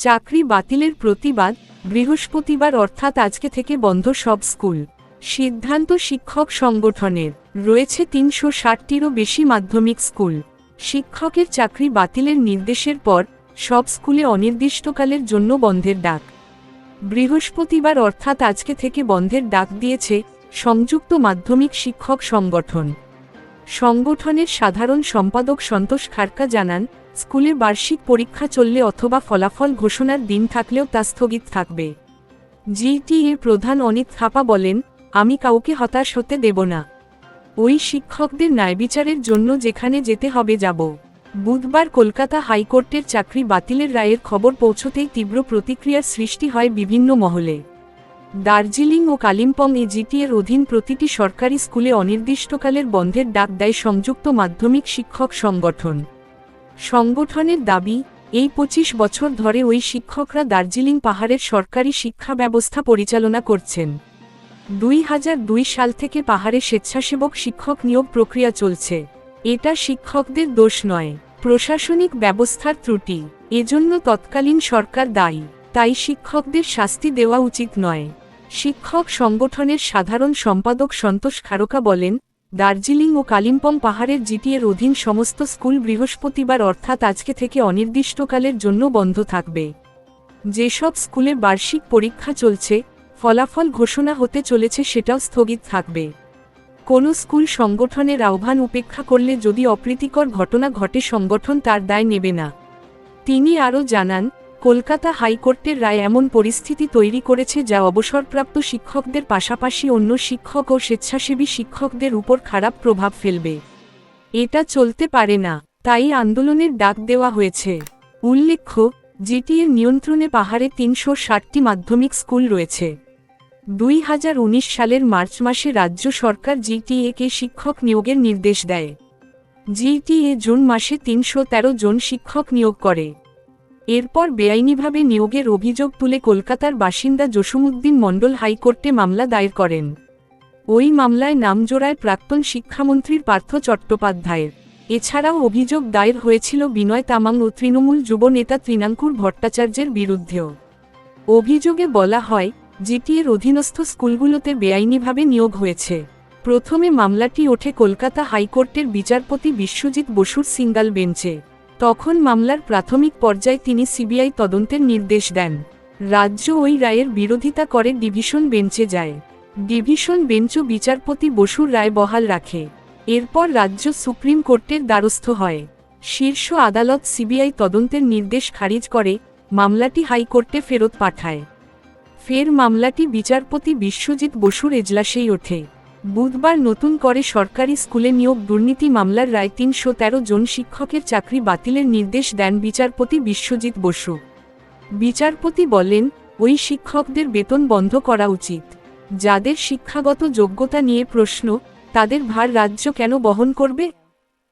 চাকরি বাতিলের প্রতিবাদ, বৃহস্পতিবার অর্থাৎ আজকে থেকে বন্ধ সব স্কুল। সিদ্ধান্ত শিক্ষক সংগঠনের। রয়েছে ৩৬০টিরও বেশি মাধ্যমিক স্কুল। শিক্ষকের চাকরি বাতিলের নির্দেশের পর সব স্কুলে অনির্দিষ্টকালের জন্য বন্ধের ডাক। বৃহস্পতিবার অর্থাৎ আজকে থেকে বন্ধের ডাক দিয়েছে সংযুক্ত মাধ্যমিক শিক্ষক সংগঠন। সংগঠনের সাধারণ সম্পাদক সন্তোষ খাড়কা জানান, স্কুলে বার্ষিক পরীক্ষা চললে অথবা ফলাফল ঘোষণার দিন থাকলেও তা স্থগিত থাকবে। জিটিএর প্রধান অনিত থাপা বলেন, আমি কাউকে হতাশ হতে দেব না। ওই শিক্ষকদের ন্যায়বিচারের জন্য যেখানে যেতে হবে যাব। বুধবার কলকাতা হাইকোর্টের চাকরি বাতিলের রায়ের খবর পৌঁছতেই তীব্র প্রতিক্রিয়ার সৃষ্টি হয় বিভিন্ন মহলে। দার্জিলিং ও কালিম্পং এ জিটিএর অধীন প্রতিটি সরকারি স্কুলে অনির্দিষ্টকালের বন্ধের ডাক দেয় সংযুক্ত মাধ্যমিক শিক্ষক সংগঠন। সংগঠনের দাবি, এই ২৫ বছর ধরে ওই শিক্ষকরা দার্জিলিং পাহাড়ের সরকারি শিক্ষা ব্যবস্থা পরিচালনা করছেন। ২০০২ সাল থেকে পাহাড়ে স্বেচ্ছাসেবক শিক্ষক নিয়োগ প্রক্রিয়া চলছে। এটা শিক্ষকদের দোষ নয়, প্রশাসনিক ব্যবস্থার ত্রুটি। এজন্য তৎকালীন সরকার দায়ী, তাই শিক্ষকদের শাস্তি দেওয়া উচিত নয়। শিক্ষক সংগঠনের সাধারণ সম্পাদক সন্তোষ খাড়কা বলেন, দার্জিলিং ও কালিম্পং পাহাড়ের জিটিএর অধীন সমস্ত স্কুল বৃহস্পতিবার অর্থাৎ আজকে থেকে অনির্দিষ্টকালের জন্য বন্ধ থাকবে। যেসব স্কুলে বার্ষিক পরীক্ষা চলছে, ফলাফল ঘোষণা হতে চলেছে সেটাও স্থগিত থাকবে। কোনো স্কুল সংগঠনের আহ্বান উপেক্ষা করলে যদি অপ্রীতিকর ঘটনা ঘটে সংগঠন তার দায় নেবে না। তিনি আরও জানান, কলকাতা হাইকোর্টের রায় এমন পরিস্থিতি তৈরি করেছে যা অবসরপ্রাপ্ত শিক্ষকদের পাশাপাশি অন্য শিক্ষক ও স্বেচ্ছাসেবী শিক্ষকদের উপর খারাপ প্রভাব ফেলবে। এটা চলতে পারে না, তাই আন্দোলনের ডাক দেওয়া হয়েছে। উল্লেখ্য, জিটিএর নিয়ন্ত্রণে পাহাড়ে ৩৬০টি মাধ্যমিক স্কুল রয়েছে। ২০১৯ সালের মার্চ মাসে রাজ্য সরকার জিটিএ-কে শিক্ষক নিয়োগের নির্দেশ দেয়। জিটিএ জুন মাসে ৩১৩ জন শিক্ষক নিয়োগ করে। এরপর বেআইনিভাবে নিয়োগের অভিযোগ তুলে কলকাতার বাসিন্দা জসীমউদ্দিন মণ্ডল হাইকোর্টে মামলা দায়ের করেন। ওই মামলায় নাম জোড়ায় প্রাক্তন শিক্ষামন্ত্রীর পার্থ চট্টোপাধ্যায়ের। এছাড়াও অভিযোগ দায়ের হয়েছিল বিনয় তামাং ও তৃণমূল যুব নেতা তৃণাঙ্কুর ভট্টাচার্যের বিরুদ্ধেও। অভিযোগে বলা হয়, জিটিএর অধীনস্থ স্কুলগুলোতে বেআইনিভাবে নিয়োগ হয়েছে। প্রথমে মামলাটি ওঠে কলকাতা হাইকোর্টের বিচারপতি বিশ্বজিৎ বসুর সিঙ্গল বেঞ্চে। তখন মামলার প্রাথমিক পর্যায়ে তিনি সিবিআই তদন্তের নির্দেশ দেন। রাজ্য ওই রায়ের বিরোধিতা করে ডিভিশন বেঞ্চে যায়। ডিভিশন বেঞ্চও বিচারপতি বসুর রায় বহাল রাখে। এরপর রাজ্য সুপ্রিম কোর্টের দ্বারস্থ হয়। শীর্ষ আদালত সিবিআই তদন্তের নির্দেশ খারিজ করে মামলাটি হাইকোর্টে ফেরত পাঠায়। ফের মামলাটি বিচারপতি বিশ্বজিৎ বসুর এজলাসেই ওঠে। বুধবার নতুন করে সরকারি স্কুলে নিয়োগ দুর্নীতি মামলার রায় ৩১৩ জন শিক্ষকের চাকরি বাতিলের নির্দেশ দেন বিচারপতি বিশ্বজিৎ বসু। বিচারপতি বলেন, ওই শিক্ষকদের বেতন বন্ধ করা উচিত। যাদের শিক্ষাগত যোগ্যতা নিয়ে প্রশ্ন, তাদের ভার রাজ্য কেন বহন করবে?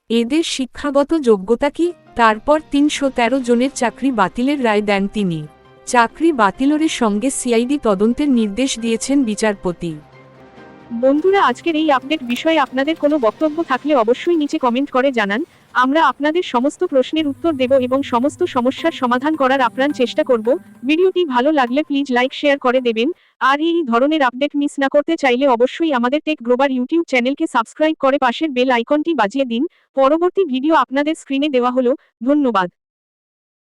এদের শিক্ষাগত যোগ্যতা কি? তারপর ৩১৩ জনের চাকরি বাতিলের রায় দেন তিনি। চাকরি বাতিলের সঙ্গে সিআইডি তদন্তের নির্দেশ দিয়েছেন বিচারপতি। বন্ধুরা, আজকের এই আপডেট বিষয়ে আপনাদের কোনো বক্তব্য থাকলে অবশ্যই নিচে কমেন্ট করে জানান। আমরা আপনাদের সমস্ত প্রশ্নের উত্তর দেব এবং সমস্ত সমস্যার সমাধান করার আপ্রাণ চেষ্টা করব। ভিডিওটি ভালো লাগলে প্লিজ লাইক শেয়ার করে দেবেন। আর এই ধরনের আপডেট মিস না করতে চাইলে অবশ্যই আমাদের টেক গ্লোবাল ইউটিউব চ্যানেলকে সাবস্ক্রাইব করে পাশের বেল আইকনটি বাজিয়ে দিন। পরবর্তী ভিডিও আপনাদের স্ক্রিনে দেওয়া হলো। ধন্যবাদ।